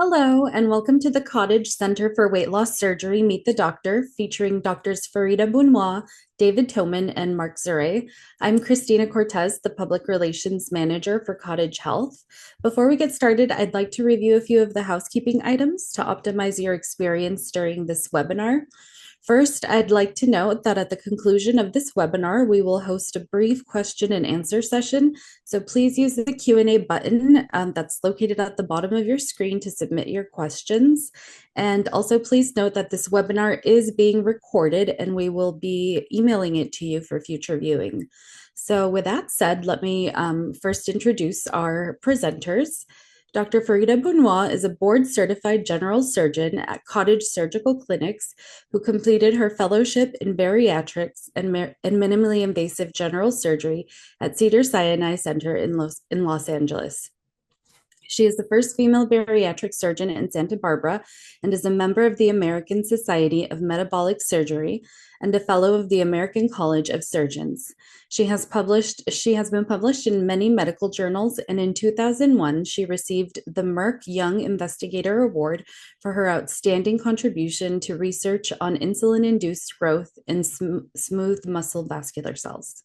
Hello, and welcome to the Cottage Center for Weight Loss Surgery Meet the Doctor, featuring doctors Farida Bounoua, David Thoman, and Marc Zerey. I'm Christina Cortez, the Public Relations Manager for Cottage Health. Before we get started, I'd like to review a few of the housekeeping items to optimize your experience during this webinar. First, I'd like to note that at the conclusion of this webinar, we will host a brief question and answer session. So please use the Q&A button that's located at the bottom of your screen to submit your questions. And also please note that this webinar is being recorded and we will be emailing it to you for future viewing. So with that said, let me first introduce our presenters. Dr. Farida Bounoua is a board-certified general surgeon at Cottage Surgical Clinics who completed her fellowship in bariatrics and minimally invasive general surgery at Cedars-Sinai Center in Los Angeles. She is the first female bariatric surgeon in Santa Barbara and is a member of the American Society of Metabolic Surgery and a fellow of the American College of Surgeons. She has been published in many medical journals, and in 2001, she received the Marc Young Investigator Award for her outstanding contribution to research on insulin-induced growth in smooth muscle vascular cells.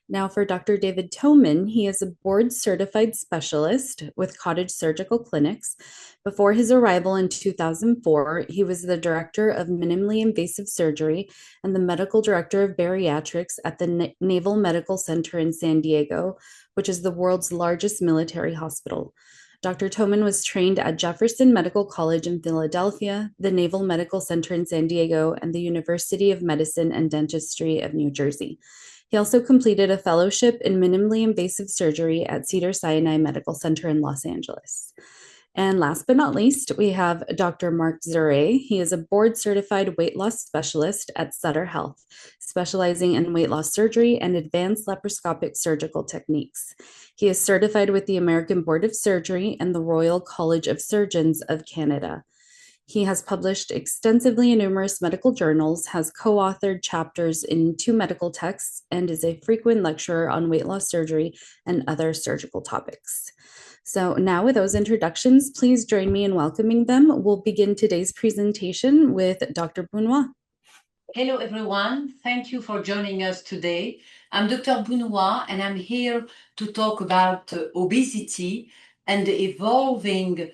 Now, for Dr. David Thoman, he is a board-certified specialist with Cottage Surgical Clinics. Before his arrival in 2004, he was the director of minimally invasive surgery and the medical director of bariatrics at the Naval Medical Center in San Diego, which is the world's largest military hospital. Dr. Thoman was trained at Jefferson Medical College in Philadelphia, the Naval Medical Center in San Diego, and the University of Medicine and Dentistry of New Jersey. He also completed a fellowship in minimally invasive surgery at Cedars-Sinai Medical Center in Los Angeles. And last but not least, we have Dr. Marc Zerey. He is a board-certified weight loss specialist at Sutter Health, specializing in weight loss surgery and advanced laparoscopic surgical techniques. He is certified with the American Board of Surgery and the Royal College of Surgeons of Canada. He has published extensively in numerous medical journals, has co-authored chapters in 2 medical texts, and is a frequent lecturer on weight loss surgery and other surgical topics. So now with those introductions, please join me in welcoming them. We'll begin today's presentation with Dr. Bounoua. Hello, everyone. Thank you for joining us today. I'm Dr. Bounoua, and I'm here to talk about obesity and the evolving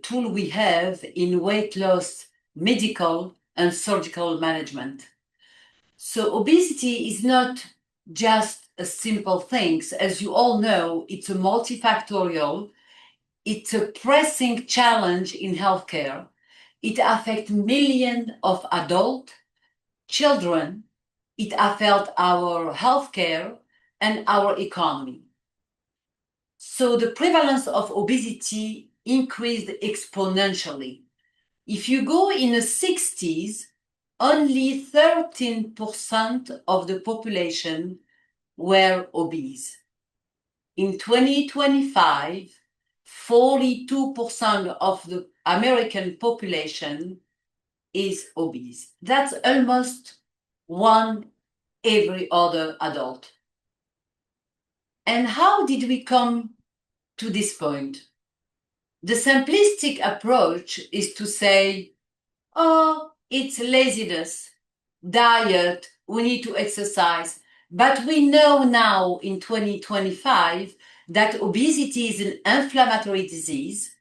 tool we have in weight loss, medical, and surgical management. So obesity is not just a simple thing. As you all know, it's a multifactorial, it's a pressing challenge in healthcare. It affects millions of adults, children, it affects our healthcare and our economy. So the prevalence of obesity increased exponentially. If you go in the 60s, only 13% of the population were obese. In 2025, 42% of the American population is obese. That's almost one every other adult. And how did we come to this point? The simplistic approach is to say, oh, it's laziness, diet, we need to exercise. But we know now in 2025 that obesity is an inflammatory disease.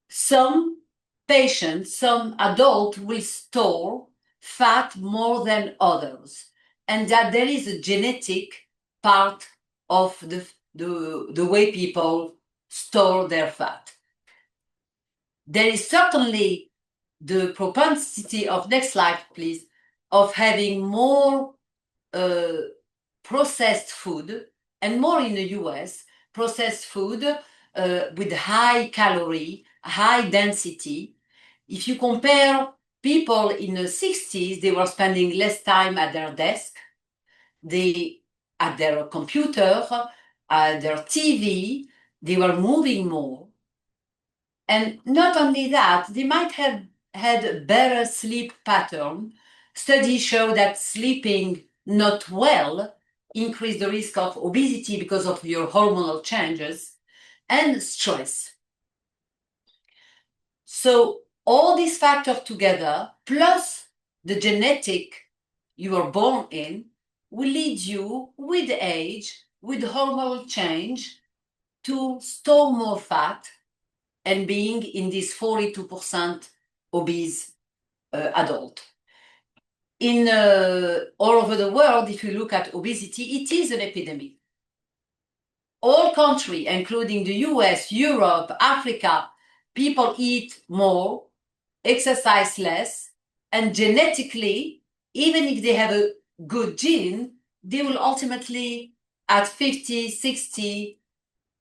Some patients, some adults will store fat more than others, and that there is a genetic part of the way people store their fat. There is certainly the propensity of, next slide please, of having more processed food, and more in the US, processed food with high calorie, high density. If you compare people in the 60s, they were spending less time at their desk, at their computer, at their TV, they were moving more. And not only that, they might have had a better sleep pattern. Studies show that sleeping not well increase the risk of obesity because of your hormonal changes and stress. So all these factors together, plus the genetic you were born in, will lead you with age, with hormonal change, to store more fat and being in this 42% obese adult. In all over the world, if you look at obesity, it is an epidemic. All countries, including the US, Europe, Africa, people eat more, exercise less, and genetically, even if they have a good gene, they will ultimately, at 50, 60,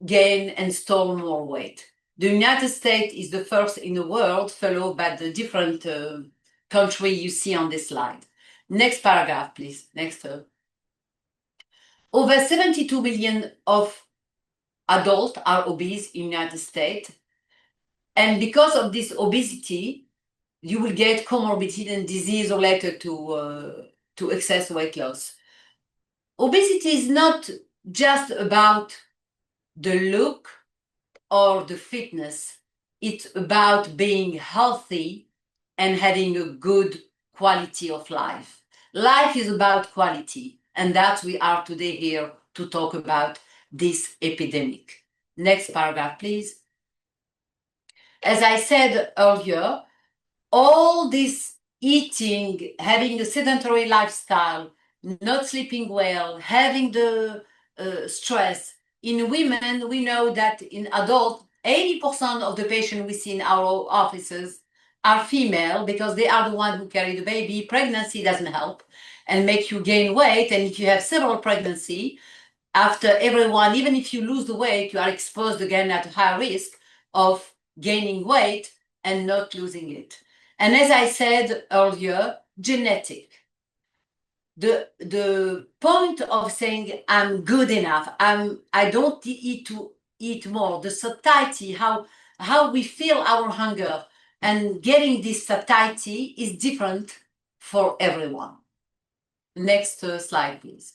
gain and store more weight. The United States is the first in the world, followed by the different countries you see on this slide. Next paragraph, please. Next. Over 72 million of adults are obese in the United States. And because of this obesity, you will get comorbidity and disease related to excess weight loss. Obesity is not just about the look or the fitness. It's about being healthy and having a good quality of life. Life is about quality, and that we are today here to talk about this epidemic. Next paragraph, please. As I said earlier, all this eating, having a sedentary lifestyle, not sleeping well, having the stress. In women, we know that in adults, 80% of the patients we see in our offices are female because they are the ones who carry the baby. Pregnancy doesn't help and make you gain weight. And if you have several pregnancy, after everyone, even if you lose the weight, you are exposed again at high risk of gaining weight and not losing it. And as I said earlier, genetic. The point of saying I'm good enough, I don't need to eat more, the satiety, how we feel our hunger and getting this satiety is different for everyone. Next slide, please.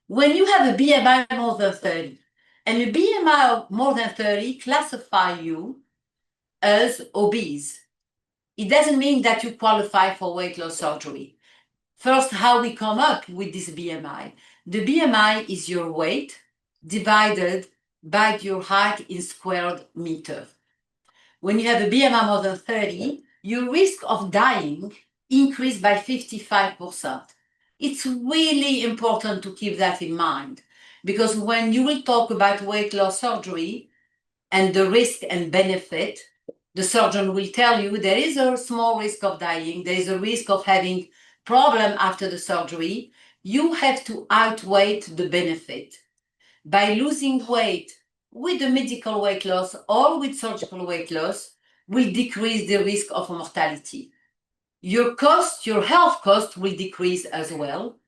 When you have a BMI more than 30, and a BMI more than 30 classify you as obese. It doesn't mean that you qualify for weight loss surgery. First, how we come up with this BMI. The BMI is your weight divided by your height in squared meter. When you have a BMI more than 30, your risk of dying increased by 55%. It's really important to keep that in mind because when you will talk about weight loss surgery and the risk and benefit, the surgeon will tell you there is a small risk of dying, there is a risk of having problem after the surgery. You have to outweigh the benefit. By losing weight with the medical weight loss or with surgical weight loss will decrease the risk of mortality. Your cost, your health cost will decrease as well.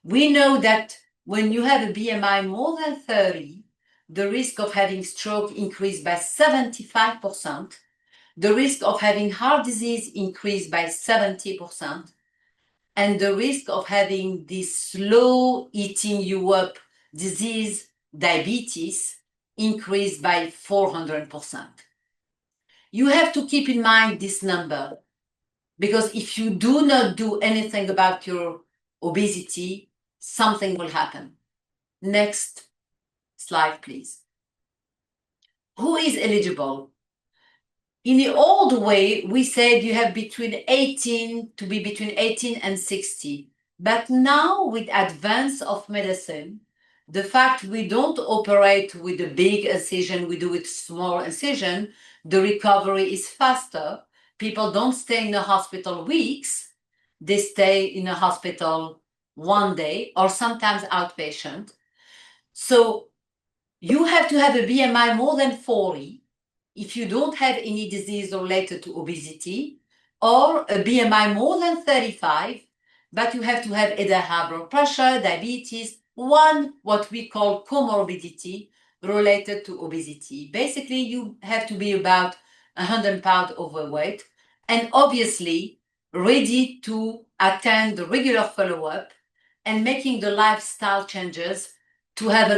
We know that when you have a BMI more than 30, the risk of having stroke increased by 75%. The risk of having heart disease increased by 70%, and the risk of having this slow eating you up disease, diabetes, increased by 400%. You have to keep in mind this number because if you do not do anything about your obesity, something will happen. Next slide, please. Who is eligible? In the old way, we said you have between 18 and 60. But now with advance of medicine, the fact we don't operate with a big incision, we do with small incision, the recovery is faster. People don't stay in the hospital weeks. They stay in a hospital one day or sometimes outpatient. So you have to have a BMI more than 40 if you don't have any disease related to obesity, or a BMI more than 35, but you have to have either high blood pressure, diabetes, one what we call comorbidity related to obesity. Basically, you have to be about 100 pounds overweight and obviously ready to attend the regular follow-up and making the lifestyle changes to have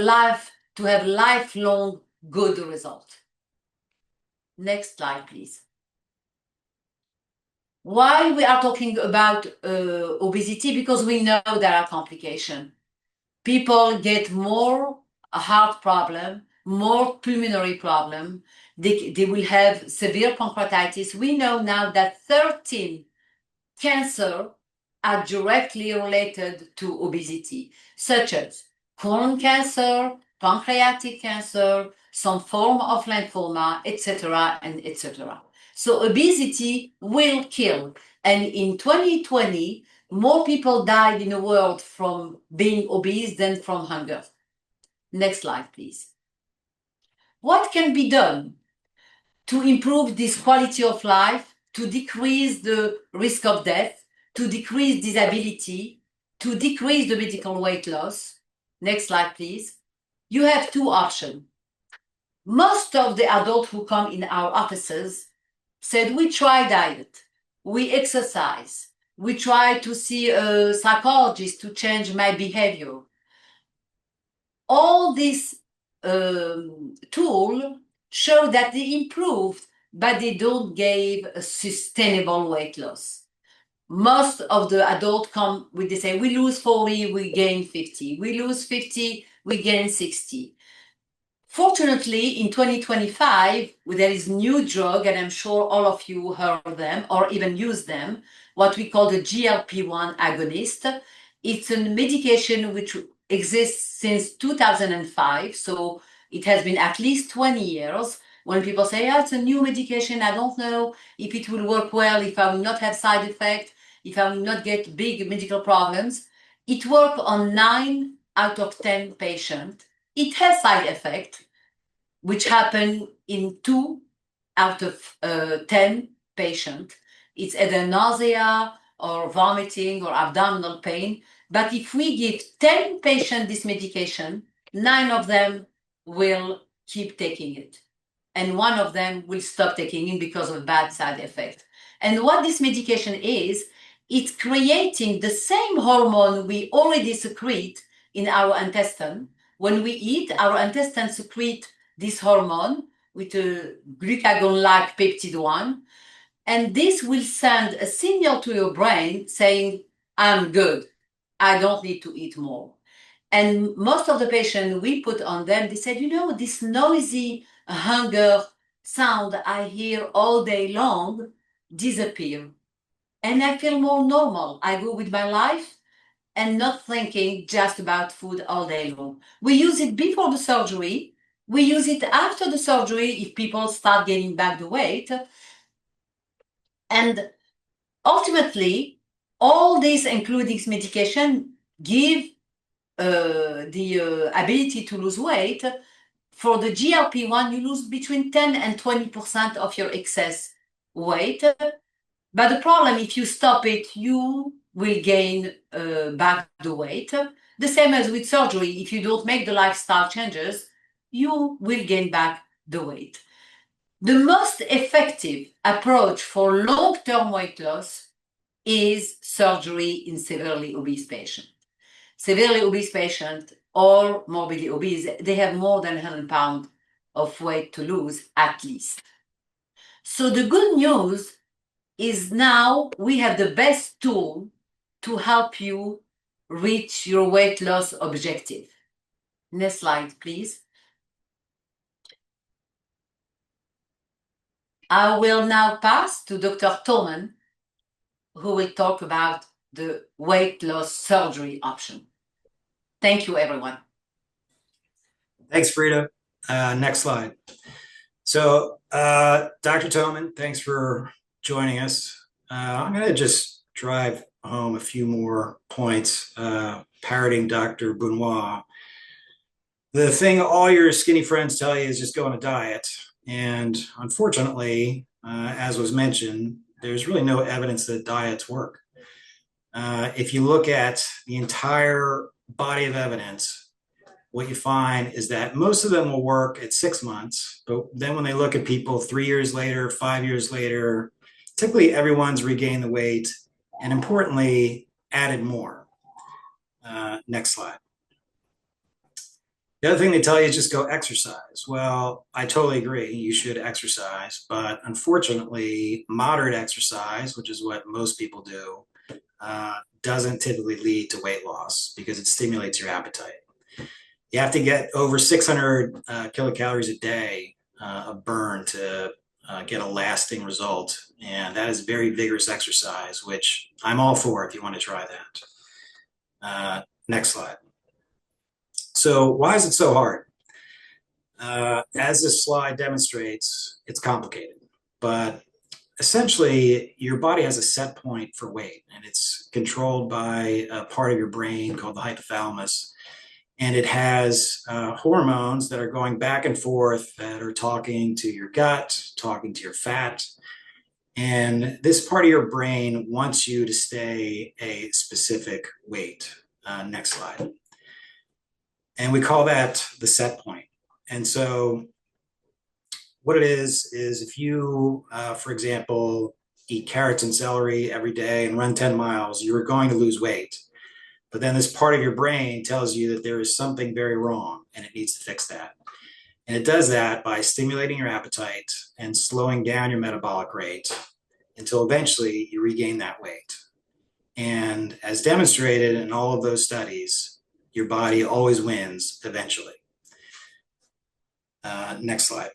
lifelong good result. Next slide, please. Why we are talking about obesity? Because we know there are complications. People get more heart problem, more pulmonary problem. They will have severe pancreatitis. We know now that 13 cancer are directly related to obesity, such as colon cancer, pancreatic cancer, some form of lymphoma, etc., and etc. So obesity will kill. And in 2020, more people died in the world from being obese than from hunger. Next slide, please. What can be done to improve this quality of life, to decrease the risk of death, to decrease disability, to decrease the medical weight loss? Next slide, please. You have two options. Most of the adults who come in our offices said, we try diet, we exercise, we try to see a psychologist to change my behavior. All these tools show that they improved, but they don't give a sustainable weight loss. Most of the adults come with, they say, we lose 40, we gain 50. We lose 50, we gain 60. Fortunately, in 2025, there is new drug, and I'm sure all of you heard of them or even use them, what we call the GLP-1 agonist. It's a medication which exists since 2005, so it has been at least 20 years. When people say, oh, it's a new medication, I don't know if it will work well, if I will not have side effects, if I will not get big medical problems. It works on 9 out of 10 patients. It has side effects, which happen in 2 out of 10 patients. It's either nausea or vomiting or abdominal pain. But if we give 10 patients this medication, 9 of them will keep taking it. And 1 of them will stop taking it because of bad side effect. And what this medication is, it's creating the same hormone we already secrete in our intestine. When we eat, our intestine secrete this hormone with a glucagon-like peptide 1, and this will send a signal to your brain saying, I'm good, I don't need to eat more. And most of the patients we put on them, they said, this noisy hunger sound I hear all day long disappear. And I feel more normal. I go with my life and not thinking just about food all day long. We use it before the surgery. We use it after the surgery if people start gaining back the weight. And ultimately, all these, including medication, give the ability to lose weight. For the GLP-1, you lose between 10 and 20% of your excess weight. But the problem, if you stop it, you will gain back the weight. The same as with surgery. If you don't make the lifestyle changes, you will gain back the weight. The most effective approach for long-term weight loss is surgery in severely obese patients. Severely obese patients or morbidly obese, they have more than 100 pounds of weight to lose at least. So the good news is now we have the best tool to help you reach your weight loss objective. Next slide, please. I will now pass to Dr. Thoman, who will talk about the weight loss surgery option. Thank you, everyone. Thanks, Farida. Next slide. So, Dr. Thoman, thanks for joining us. I'm going to just drive home a few more points, parroting Dr. Bounoua. The thing all your skinny friends tell you is just go on a diet. And unfortunately, as was mentioned, there's really no evidence that diets work. If you look at the entire body of evidence, what you find is that most of them will work at 6 months, but then when they look at people 3 years later, 5 years later, typically everyone's regained the weight and importantly, added more. Next slide. The other thing they tell you is just go exercise. Well, I totally agree. You should exercise, but unfortunately, moderate exercise, which is what most people do, doesn't typically lead to weight loss because it stimulates your appetite. You have to get over 600 kilocalories a day of burn to get a lasting result. And that is very vigorous exercise, which I'm all for if you want to try that. Next slide. So why is it so hard? As this slide demonstrates, it's complicated, but essentially your body has a set point for weight, and it's controlled by a part of your brain called the hypothalamus. And it has hormones that are going back and forth that are talking to your gut, talking to your fat. And this part of your brain wants you to stay a specific weight. Next slide. And we call that the set point. And so what it is if you, for example, eat carrots and celery every day and run 10 miles, you're going to lose weight. But then this part of your brain tells you that there is something very wrong and it needs to fix that. And it does that by stimulating your appetite and slowing down your metabolic rate until eventually you regain that weight. And as demonstrated in all of those studies, your body always wins eventually. Next slide.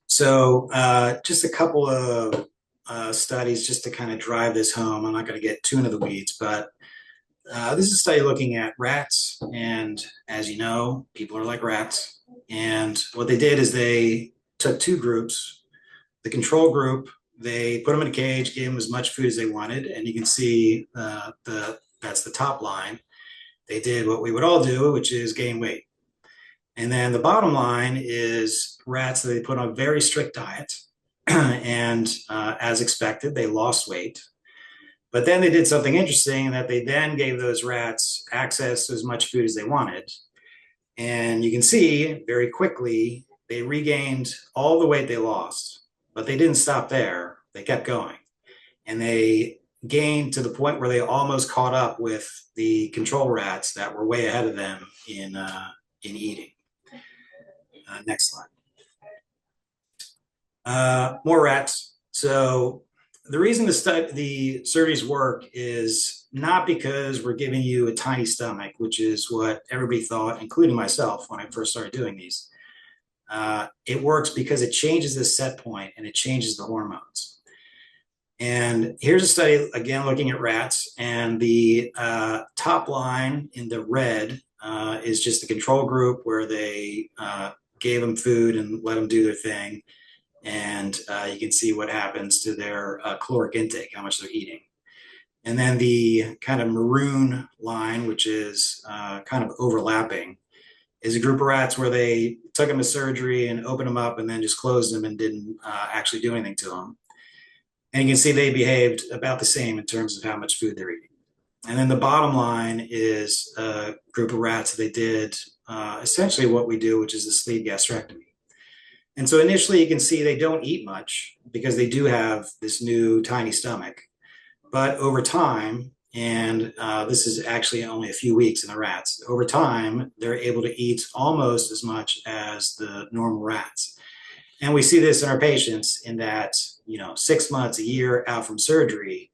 So just a couple of studies just to kind of drive this home. I'm not going to get too into the weeds, but this is a study looking at rats. And as you know, people are like rats. And what they did is they took two groups. The control group, they put them in a cage, gave them as much food as they wanted. And you can see that's the top line. They did what we would all do, which is gain weight. And then the bottom line is rats that they put on a very strict diet. And as expected, they lost weight. But then they did something interesting that they then gave those rats access to as much food as they wanted. And you can see very quickly, they regained all the weight they lost, but they didn't stop there. They kept going. And they gained to the point where they almost caught up with the control rats that were way ahead of them in eating. Next slide. More rats. So the reason the surgeries work is not because we're giving you a tiny stomach, which is what everybody thought, including myself, when I first started doing these. It works because it changes the set point and it changes the hormones. And here's a study, again, looking at rats. And the top line in the red is just the control group where they gave them food and let them do their thing. And you can see what happens to their caloric intake, how much they're eating. And then the kind of maroon line, which is kind of overlapping, is a group of rats where they took them to surgery and opened them up and then just closed them and didn't actually do anything to them. And you can see they behaved about the same in terms of how much food they're eating. And then the bottom line is a group of rats that they did essentially what we do, which is the sleeve gastrectomy. And so initially you can see they don't eat much because they do have this new tiny stomach. But over time, and this is actually only a few weeks in the rats, over time, they're able to eat almost as much as the normal rats. And we see this in our patients in that, 6 months, a year out from surgery,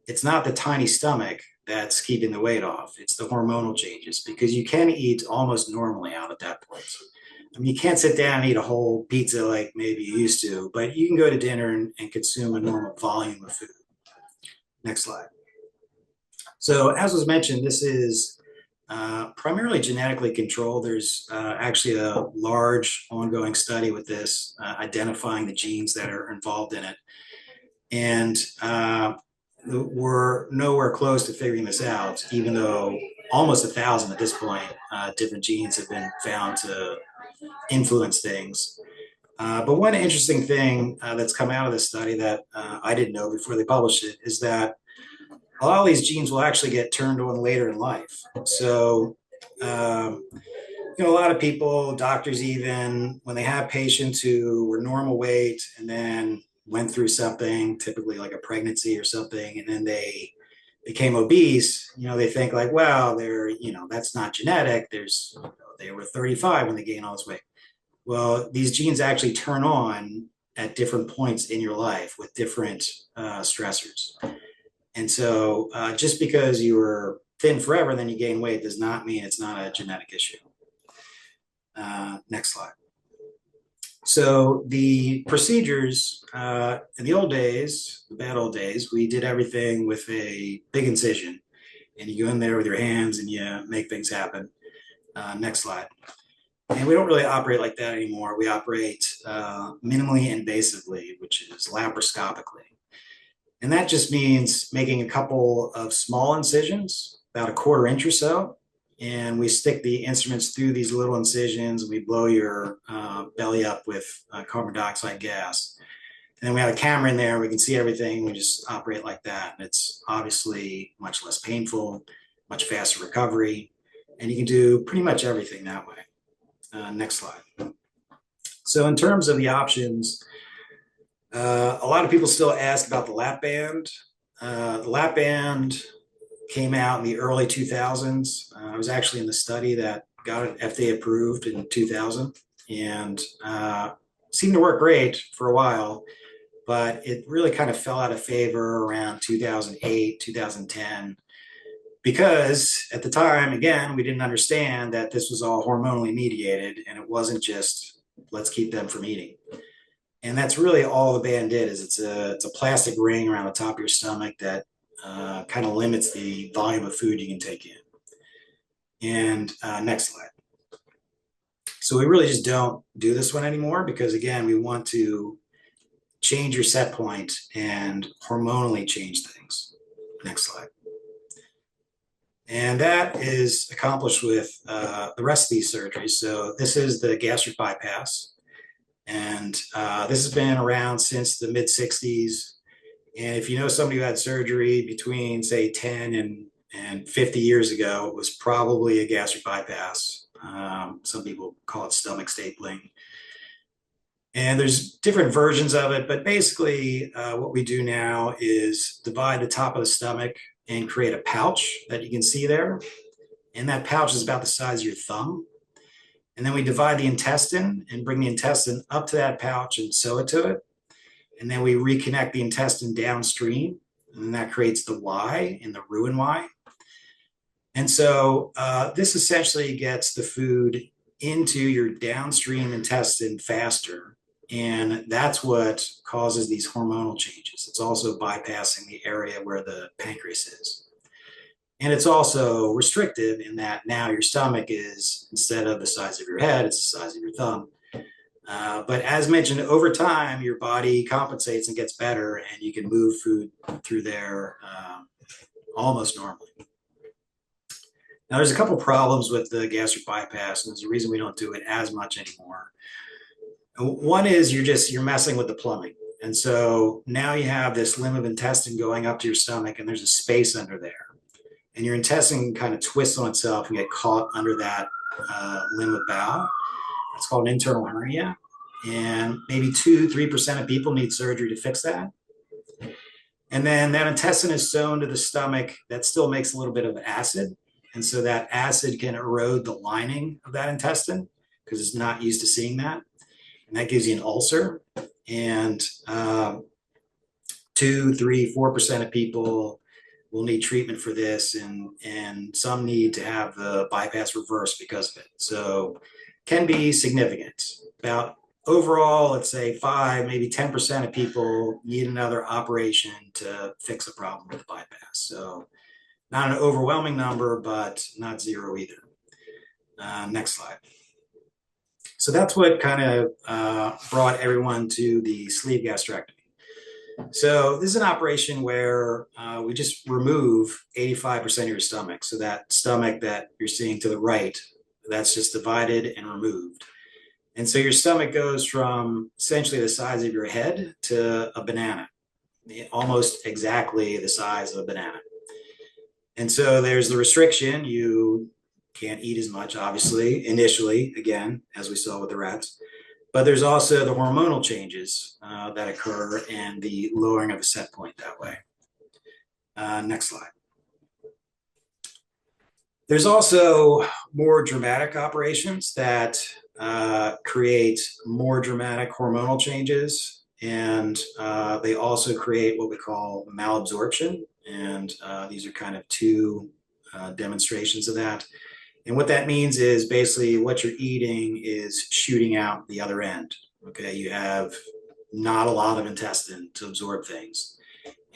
it's not the tiny stomach that's keeping the weight off. It's the hormonal changes because you can eat almost normally out at that point. I mean, you can't sit down and eat a whole pizza like maybe you used to, but you can go to dinner and consume a normal volume of food. Next slide. So as was mentioned, this is primarily genetically controlled. There's actually a large ongoing study with this, identifying the genes that are involved in it. And we're nowhere close to figuring this out, even though almost 1,000 at this point, different genes have been found to influence things. But one interesting thing that's come out of this study that I didn't know before they published it is that a lot of these genes will actually get turned on later in life. So, a lot of people, doctors even, when they have patients who were normal weight and then went through something, typically like a pregnancy or something, and then they became obese, they think like, well, they're, that's not genetic. There's they were 35 when they gained all this weight. Well, these genes actually turn on at different points in your life with different stressors. And so just because you were thin forever and then you gain weight does not mean it's not a genetic issue. Next slide. So the procedures in the old days, the bad old days, we did everything with a big incision, and you go in there with your hands and you make things happen. Next slide. And we don't really operate like that anymore. We operate minimally invasively, which is laparoscopically. And that just means making a couple of small incisions, about a 1/4 inch or so, and we stick the instruments through these little incisions. We blow your belly up with carbon dioxide gas. And then we have a camera in there. We can see everything. We just operate like that. And it's obviously much less painful, much faster recovery. And you can do pretty much everything that way. Next slide. So in terms of the options, a lot of people still ask about the lap band. The lap band came out in the early 2000s. I was actually in the study that got it FDA approved in 2000 and seemed to work great for a while, but it really kind of fell out of favor around 2008, 2010, because at the time, again, we didn't understand that this was all hormonally mediated and it wasn't just, let's keep them from eating. And that's really all the band did. Is it's a plastic ring around the top of your stomach that kind of limits the volume of food you can take in. And next slide. So we really just don't do this one anymore because, again, we want to change your set point and hormonally change things. Next slide. And that is accomplished with the rest of these surgeries. So this is the gastric bypass. And this has been around since the mid-60s. And if you know somebody who had surgery between, say, 10 and 50 years ago, it was probably a gastric bypass. Some people call it stomach stapling. And there's different versions of it, but basically what we do now is divide the top of the stomach and create a pouch that you can see there. And that pouch is about the size of your thumb. And then we divide the intestine and bring the intestine up to that pouch and sew it to it. And then we reconnect the intestine downstream, and that creates the Y in the Roux-en-Y. And so this essentially gets the food into your downstream intestine faster. And that's what causes these hormonal changes. It's also bypassing the area where the pancreas is. And it's also restrictive in that now your stomach is, instead of the size of your head, it's the size of your thumb. But as mentioned, over time, your body compensates and gets better, and you can move food through there almost normally. Now, there's a couple problems with the gastric bypass, and there's a reason we don't do it as much anymore. One is you're messing with the plumbing. And so now you have this limb of intestine going up to your stomach, and there's a space under there. And your intestine kind of twists on itself and get caught under that limb of bowel. It's called an internal hernia. And maybe 2-3% of people need surgery to fix that. And then that intestine is sewn to the stomach. That still makes a little bit of acid. And so that acid can erode the lining of that intestine because it's not used to seeing that. And that gives you an ulcer. And 2-3-4% of people will need treatment for this, and some need to have the bypass reversed because of it. So can be significant. About overall, let's say 5, maybe 10% of people need another operation to fix a problem with the bypass. So not an overwhelming number, but not zero either. Next slide. So that's what kind of brought everyone to the sleeve gastrectomy. So this is an operation where we just remove 85% of your stomach. So that stomach that you're seeing to the right, that's just divided and removed. And so your stomach goes from essentially the size of your head to a banana, almost exactly the size of a banana. And so there's the restriction. You can't eat as much, obviously, initially, again, as we saw with the rats. But there's also the hormonal changes that occur and the lowering of the set point that way. Next slide. There's also more dramatic operations that create more dramatic hormonal changes, and they also create what we call malabsorption. And these are kind of two demonstrations of that. And what that means is basically what you're eating is shooting out the other end. Okay, you have not a lot of intestine to absorb things.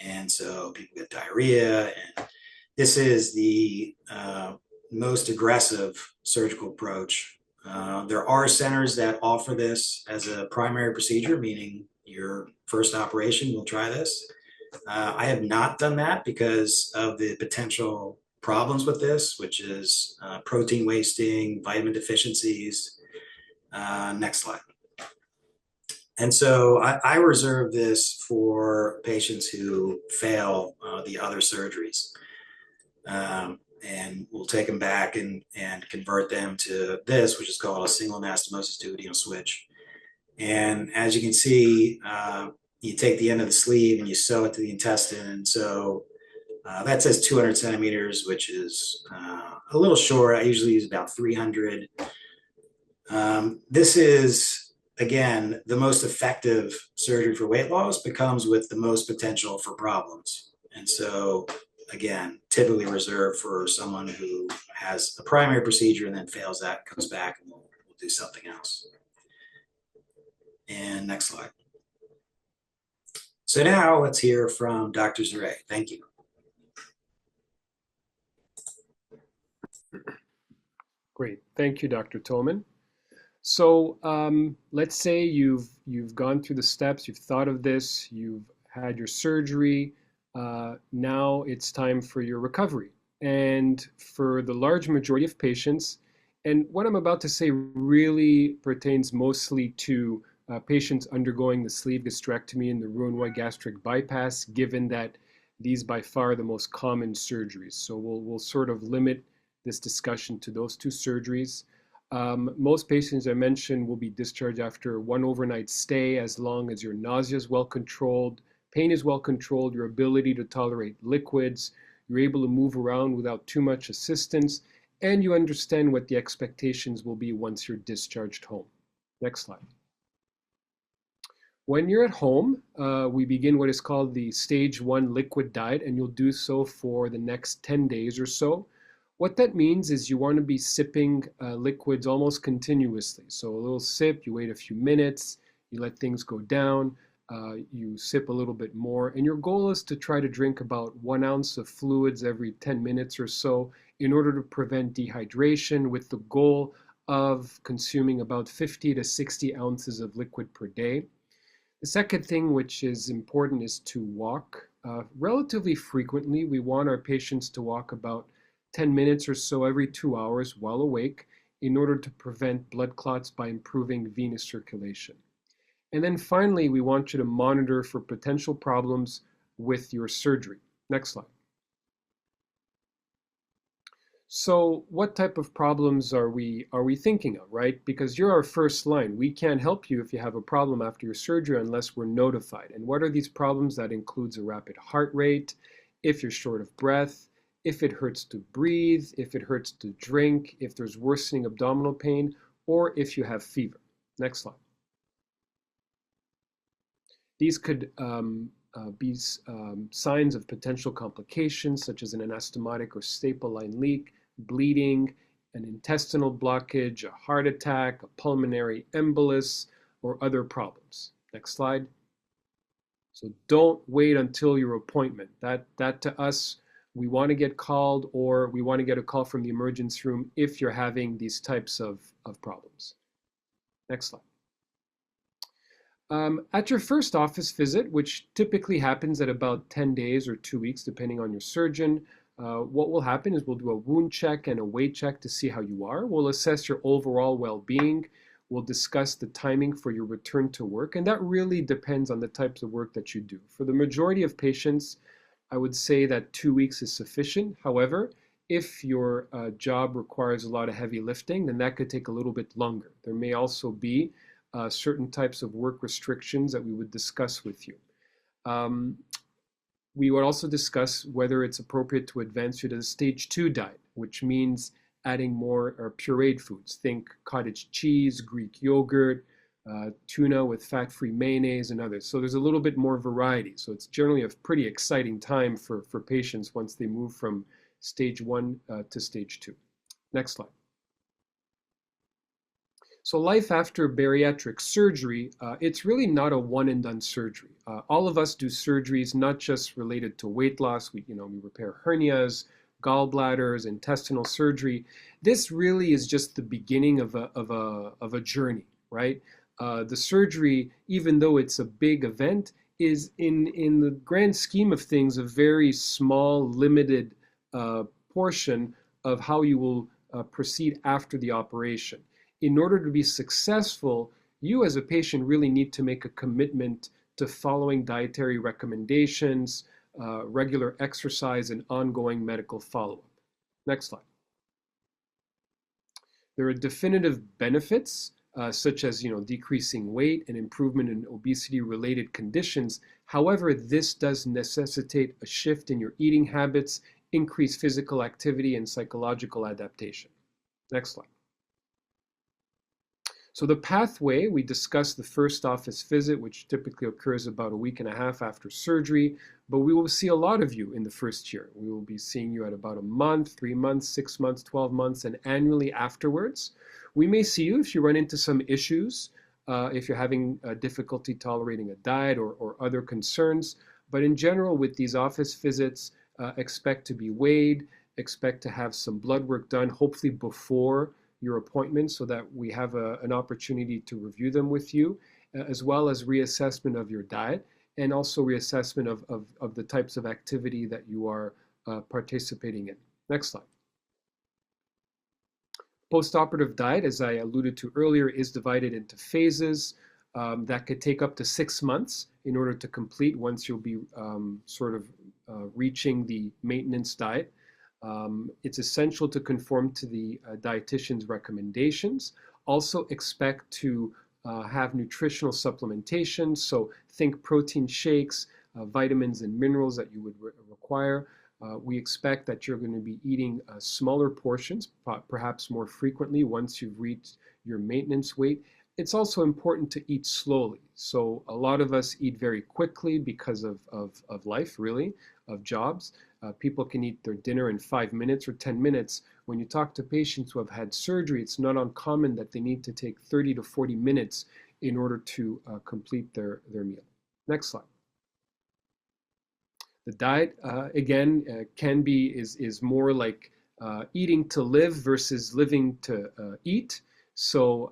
And so people get diarrhea. And this is the most aggressive surgical approach. There are centers that offer this as a primary procedure, meaning your first operation will try this. I have not done that because of the potential problems with this, which is protein wasting, vitamin deficiencies. Next slide. And so I reserve this for patients who fail the other surgeries. And we'll take them back and convert them to this, which is called a single anastomosis duodenal switch. And as you can see, you take the end of the sleeve and you sew it to the intestine. And so that says 200 centimeters, which is a little short. I usually use about 300. This is, again, the most effective surgery for weight loss, but comes with the most potential for problems. And so, again, typically reserved for someone who has a primary procedure and then fails that, comes back, and we'll do something else. And next slide. So now let's hear from Dr. Zerey. Thank you. Great. Thank you, Dr. Thoman. So let's say you've gone through the steps, you've thought of this, you've had your surgery. Now it's time for your recovery. And for the large majority of patients, and what I'm about to say really pertains mostly to patients undergoing the sleeve gastrectomy and the Bounoua gastric bypass, given that these by far are the most common surgeries. So we'll sort of limit this discussion to those two surgeries. Most patients I mentioned will be discharged after one overnight stay, as long as your nausea is well controlled, pain is well controlled, your ability to tolerate liquids, you're able to move around without too much assistance, and you understand what the expectations will be once you're discharged home. Next slide. When you're at home, we begin what is called the stage 1 liquid diet, and you'll do so for the next 10 days or so. What that means is you want to be sipping liquids almost continuously. So a little sip, you wait a few minutes, you let things go down, you sip a little bit more, and your goal is to try to drink about 1 ounce of fluids every 10 minutes or so in order to prevent dehydration, with the goal of consuming about 50 to 60 ounces of liquid per day. The second thing which is important is to walk relatively frequently. We want our patients to walk about 10 minutes or so every 2 hours while awake in order to prevent blood clots by improving venous circulation. And then finally, we want you to monitor for potential problems with your surgery. Next slide. So what type of problems are we thinking of, right? Because you're our first line. We can't help you if you have a problem after your surgery unless we're notified. And what are these problems? That includes a rapid heart rate, if you're short of breath, if it hurts to breathe, if it hurts to drink, if there's worsening abdominal pain, or if you have fever. Next slide. These could be signs of potential complications, such as an anastomotic or staple line leak, bleeding, an intestinal blockage, a heart attack, a pulmonary embolus, or other problems. Next slide. So don't wait until your appointment. That to us, we want to get called, or we want to get a call from the emergency room if you're having these types of problems. Next slide. At your first office visit, which typically happens at about 10 days or 2 weeks, depending on your surgeon, what will happen is we'll do a wound check and a weight check to see how you are. We'll assess your overall well-being. We'll discuss the timing for your return to work, and that really depends on the types of work that you do. For the majority of patients, I would say that 2 weeks is sufficient. However, if your job requires a lot of heavy lifting, then that could take a little bit longer. There may also be certain types of work restrictions that we would discuss with you. We would also discuss whether it's appropriate to advance you to the stage 2 diet, which means adding more or pureed foods. Think cottage cheese, Greek yogurt, tuna with fat-free mayonnaise, and others. So there's a little bit more variety. So it's generally a pretty exciting time for patients once they move from stage 1 to stage 2. Next slide. So life after bariatric surgery, it's really not a one and done surgery. All of us do surgeries not just related to weight loss. We repair hernias, gallbladders, intestinal surgery. This really is just the beginning of a journey, right? The surgery, even though it's a big event, is in the grand scheme of things a very small, limited portion of how you will proceed after the operation. In order to be successful, you as a patient really need to make a commitment to following dietary recommendations, regular exercise, and ongoing medical follow-up. Next slide. There are definitive benefits, such as decreasing weight and improvement in obesity-related conditions. However, this does necessitate a shift in your eating habits, increased physical activity, and psychological adaptation. Next slide. So the pathway, we discussed the first office visit, which typically occurs about a week and a half after surgery, but we will see a lot of you in the first year. We will be seeing you at about a month, 3 months, 6 months, 12 months, and annually afterwards. We may see you if you run into some issues, if you're having difficulty tolerating a diet or other concerns, but in general, with these office visits, expect to be weighed, expect to have some blood work done, hopefully before your appointment, so that we have an opportunity to review them with you, as well as reassessment of your diet, and also reassessment of the types of activity that you are participating in. Next slide. Postoperative diet, as I alluded to earlier, is divided into phases that could take up to 6 months in order to complete once you'll be reaching the maintenance diet. It's essential to conform to the dietitian's recommendations. Also expect to have nutritional supplementation, so think protein shakes, vitamins and minerals that you would require. We expect that you're going to be eating smaller portions, perhaps more frequently once you've reached your maintenance weight. It's also important to eat slowly. So a lot of us eat very quickly because of life, really, of jobs. People can eat their dinner in 5 minutes or 10 minutes. When you talk to patients who have had surgery, it's not uncommon that they need to take 30 to 40 minutes in order to complete their meal. Next slide. The diet, again, is more like eating to live versus living to eat. So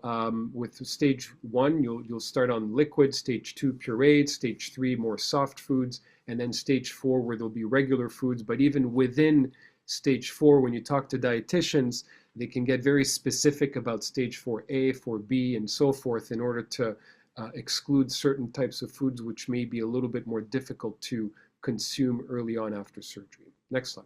with stage 1, you'll start on liquid, stage 2 pureed, stage 3 more soft foods, and then stage 4 where there'll be regular foods. But even within stage 4, when you talk to dietitians, they can get very specific about stage 4A, 4B, and so forth in order to exclude certain types of foods which may be a little bit more difficult to consume early on after surgery. Next slide.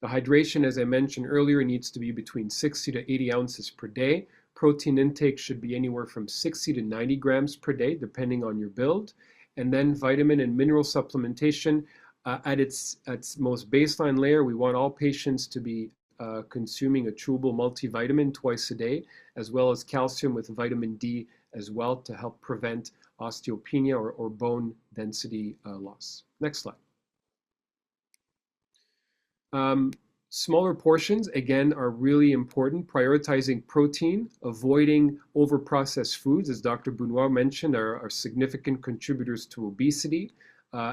The hydration, as I mentioned earlier, needs to be between 60 to 80 ounces per day. Protein intake should be anywhere from 60 to 90 grams per day, depending on your build. And then vitamin and mineral supplementation. At its most baseline layer, we want all patients to be consuming a chewable multivitamin twice a day, as well as calcium with vitamin D as well to help prevent osteopenia or bone density loss. Next slide. Smaller portions, again, are really important. Prioritizing protein, avoiding over-processed foods, as Dr. Bounoua mentioned, are significant contributors to obesity,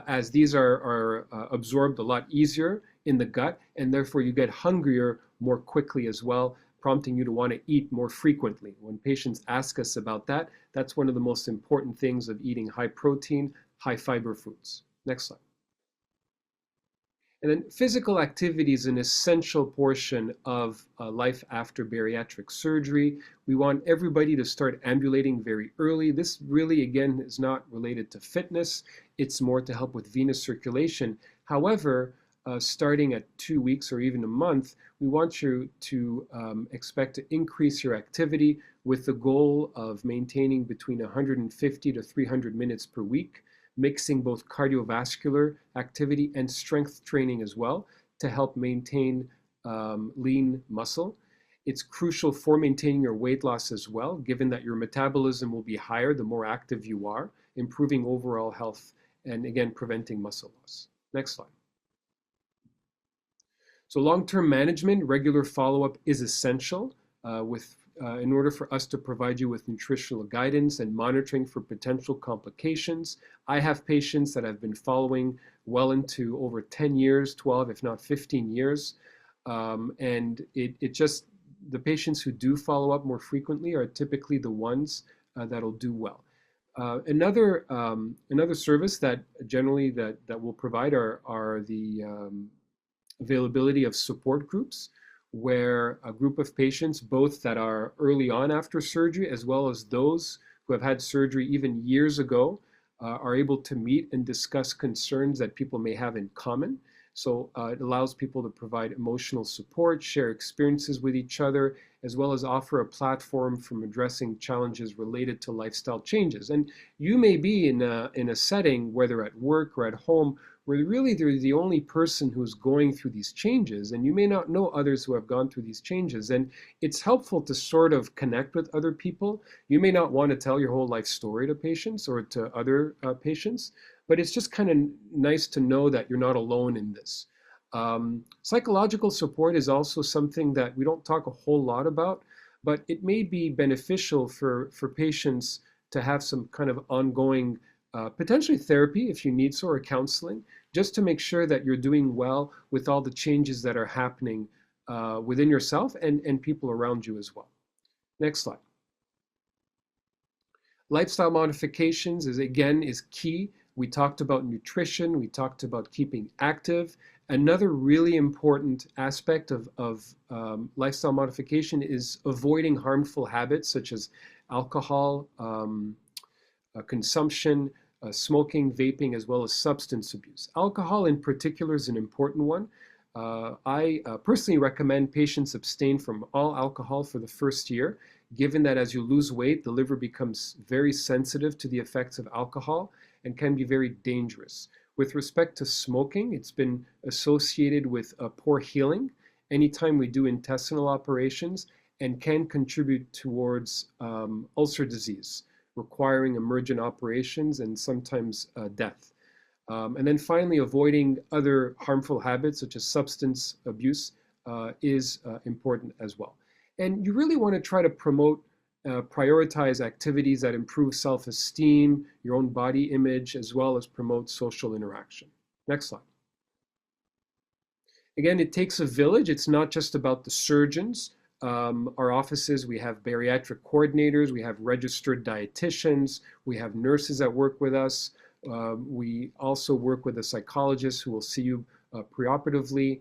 as these are absorbed a lot easier in the gut, and therefore you get hungrier more quickly as well, prompting you to want to eat more frequently. When patients ask us about that, that's one of the most important things of eating high protein, high fiber foods. Next slide. And then physical activity is an essential portion of life after bariatric surgery. We want everybody to start ambulating very early. This really, again, is not related to fitness. It's more to help with venous circulation. However, starting at 2 weeks or even a month, we want you to expect to increase your activity with the goal of maintaining between 150 to 300 minutes per week, mixing both cardiovascular activity and strength training as well to help maintain lean muscle. It's crucial for maintaining your weight loss as well, given that your metabolism will be higher the more active you are, improving overall health and again, preventing muscle loss. Next slide. So long-term management, regular follow-up is essential in order for us to provide you with nutritional guidance and monitoring for potential complications. I have patients that I've been following well into over 10 years, 12, if not 15 years. And the patients who do follow up more frequently are typically the ones that'll do well. Another service that generally that we'll provide are the availability of support groups, where a group of patients, both that are early on after surgery as well as those who have had surgery even years ago, are able to meet and discuss concerns that people may have in common. So it allows people to provide emotional support, share experiences with each other, as well as offer a platform from addressing challenges related to lifestyle changes. And you may be in a setting, whether at work or at home, where really they're the only person who's going through these changes, and you may not know others who have gone through these changes. And it's helpful to sort of connect with other people. You may not want to tell your whole life story to patients or to other patients, but it's just kind of nice to know that you're not alone in this. Psychological support is also something that we don't talk a whole lot about, but it may be beneficial for patients to have some kind of ongoing potentially therapy if you need so, or counseling, just to make sure that you're doing well with all the changes that are happening within yourself and people around you as well. Next slide. Lifestyle modifications is key. We talked about nutrition, we talked about keeping active. Another really important aspect of lifestyle modification is avoiding harmful habits such as alcohol, consumption, smoking, vaping, as well as substance abuse. Alcohol in particular is an important one. I personally recommend patients abstain from all alcohol for the first year, given that as you lose weight, the liver becomes very sensitive to the effects of alcohol and can be very dangerous. With respect to smoking, it's been associated with poor healing anytime we do intestinal operations and can contribute towards ulcer disease, requiring emergent operations and sometimes death. And then finally, avoiding other harmful habits such as substance abuse is important as well. And you really want to try to prioritize activities that improve self-esteem, your own body image, as well as promote social interaction. Next slide. Again, it takes a village. It's not just about the surgeons. Our offices, we have bariatric coordinators, we have registered dietitians, we have nurses that work with us. We also work with a psychologist who will see you preoperatively.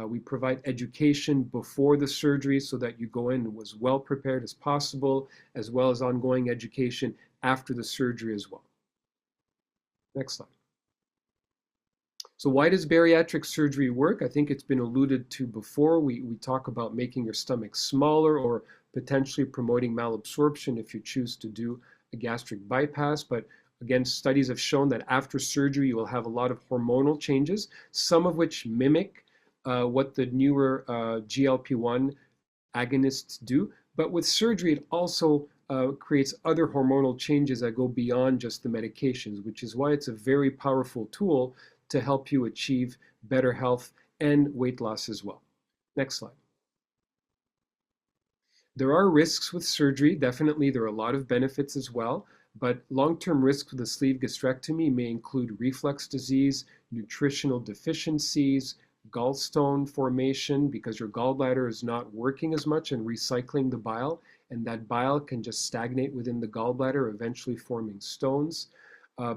We provide education before the surgery so that you go in as well prepared as possible, as well as ongoing education after the surgery as well. Next slide. So why does bariatric surgery work? I think it's been alluded to before. We talk about making your stomach smaller or potentially promoting malabsorption if you choose to do a gastric bypass. But again, studies have shown that after surgery, you will have a lot of hormonal changes, some of which mimic what the newer GLP-1 agonists do. But with surgery, it also creates other hormonal changes that go beyond just the medications, which is why it's a very powerful tool to help you achieve better health and weight loss as well. Next slide. There are risks with surgery. Definitely, there are a lot of benefits as well, but long-term risks with a sleeve gastrectomy may include reflux disease, nutritional deficiencies, gallstone formation because your gallbladder is not working as much and recycling the bile, and that bile can just stagnate within the gallbladder, eventually forming stones.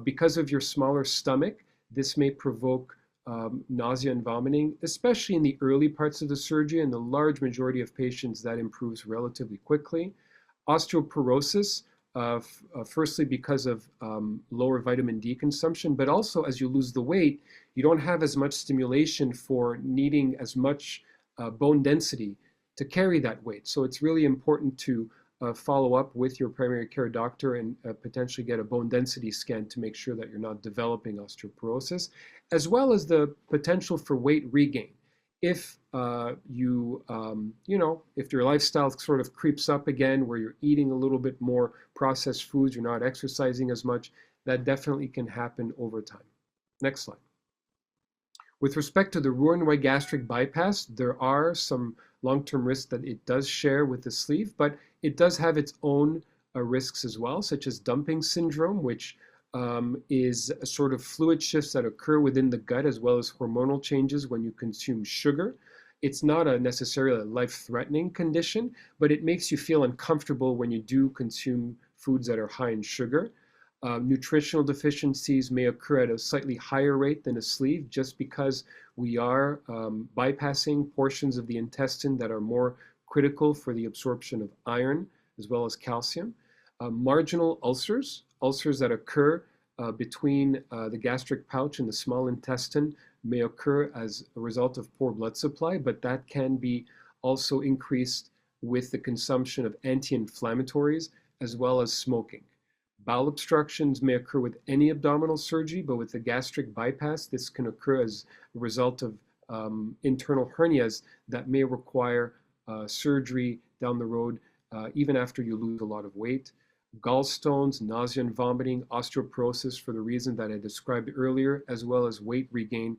Because of your smaller stomach, this may provoke nausea and vomiting, especially in the early parts of the surgery. And the large majority of patients, that improves relatively quickly. Osteoporosis, firstly because of lower vitamin D consumption, but also as you lose the weight, you don't have as much stimulation for needing as much bone density to carry that weight. So it's really important to follow up with your primary care doctor and potentially get a bone density scan to make sure that you're not developing osteoporosis, as well as the potential for weight regain. If if your lifestyle sort of creeps up again, where you're eating a little bit more processed foods, you're not exercising as much, that definitely can happen over time. Next slide. With respect to the Roux-en-Y gastric bypass, there are some long-term risks that it does share with the sleeve, but it does have its own risks as well, such as dumping syndrome, which is a sort of fluid shifts that occur within the gut, as well as hormonal changes when you consume sugar. It's not necessarily a life-threatening condition, but it makes you feel uncomfortable when you do consume foods that are high in sugar. Nutritional deficiencies may occur at a slightly higher rate than a sleeve, just because we are bypassing portions of the intestine that are more critical for the absorption of iron as well as calcium. Marginal ulcers, ulcers that occur between the gastric pouch and the small intestine, may occur as a result of poor blood supply, but that can be also increased with the consumption of anti-inflammatories as well as smoking. Bowel obstructions may occur with any abdominal surgery, but with the gastric bypass, this can occur as a result of internal hernias that may require surgery down the road, even after you lose a lot of weight. Gallstones, nausea and vomiting, osteoporosis for the reason that I described earlier, as well as weight regain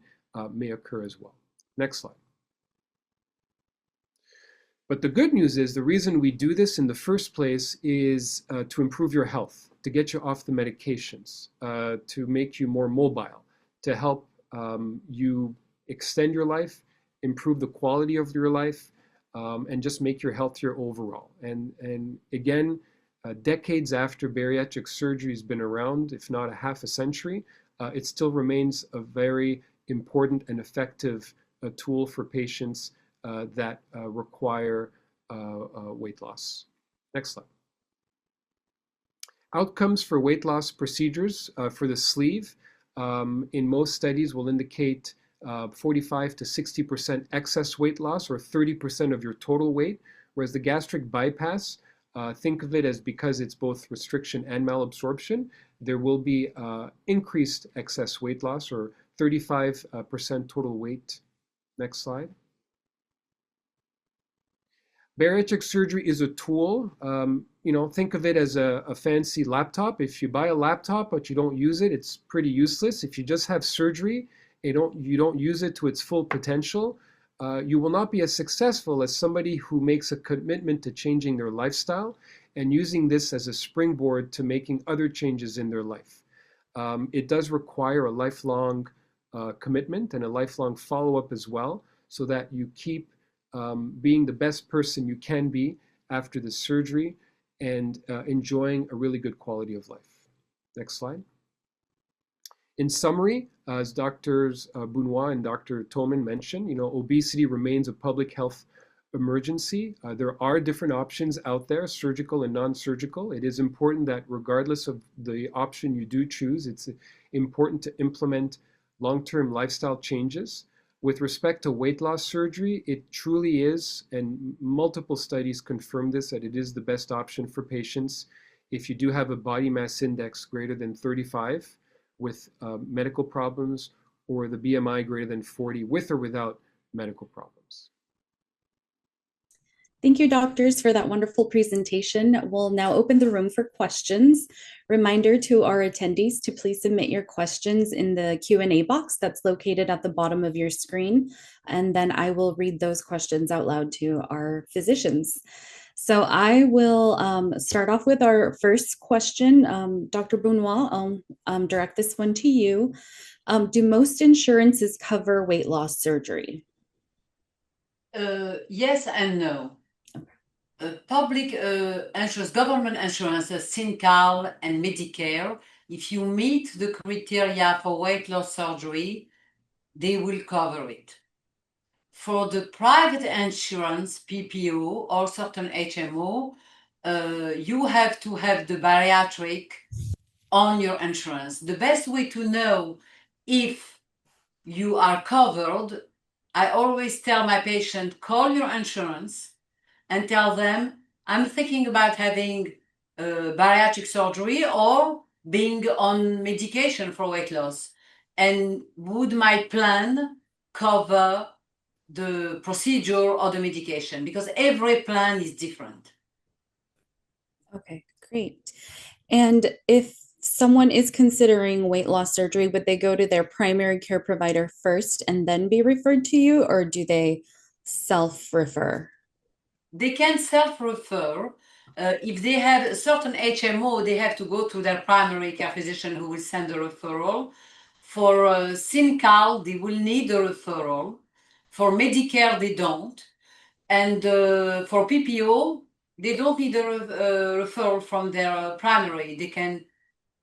may occur as well. Next slide. But the good news is the reason we do this in the first place is to improve your health, to get you off the medications, to make you more mobile, to help you extend your life, improve the quality of your life, and just make you healthier overall. And again, decades after bariatric surgery has been around, if not a half a century, it still remains a very important and effective tool for patients that require weight loss. Next slide. Outcomes for weight loss procedures for the sleeve in most studies will indicate 45 to 60% excess weight loss, or 30% of your total weight, whereas the gastric bypass, think of it as, because it's both restriction and malabsorption, there will be increased excess weight loss, or 35% total weight. Next slide. Bariatric surgery is a tool. Think of it as a fancy laptop. If you buy a laptop but you don't use it, it's pretty useless. If you just have surgery, you don't use it to its full potential, you will not be as successful as somebody who makes a commitment to changing their lifestyle and using this as a springboard to making other changes in their life. It does require a lifelong commitment and a lifelong follow-up as well, so that you keep being the best person you can be after the surgery and enjoying a really good quality of life. Next slide. In summary, as Drs. Bounoua and Dr. Thoman mentioned, obesity remains a public health emergency. There are different options out there, surgical and non-surgical. It is important that regardless of the option you do choose, it's important to implement long-term lifestyle changes. With respect to weight loss surgery, it truly is, and multiple studies confirm this, that it is the best option for patients if you do have a body mass index greater than 35 with medical problems, or the BMI greater than 40 with or without medical problems. Thank you, doctors, for that wonderful presentation. We'll now open the room for questions. Reminder to our attendees to please submit your questions in the Q&A box that's located at the bottom of your screen, and then I will read those questions out loud to our physicians. So I will start off with our first question. Dr. Bounoua, I'll direct this one to you. Do most insurances cover weight loss surgery? Yes and no. Public insurance, government insurance, Syncal and Medicare, if you meet the criteria for weight loss surgery, they will cover it. For the private insurance, PPO or certain HMO, you have to have the bariatric on your insurance. The best way to know if you are covered, I always tell my patient, call your insurance and tell them, I'm thinking about having bariatric surgery or being on medication for weight loss. And would my plan cover the procedure or the medication, because every plan is different. Okay, great. And if someone is considering weight loss surgery, would they go to their primary care provider first and then be referred to you, or do they self-refer? They can self-refer. If they have a certain HMO, they have to go to their primary care physician who will send a referral. For SynCal, they will need a referral. For Medicare, they don't. And for PPO, they don't need a referral from their primary. They can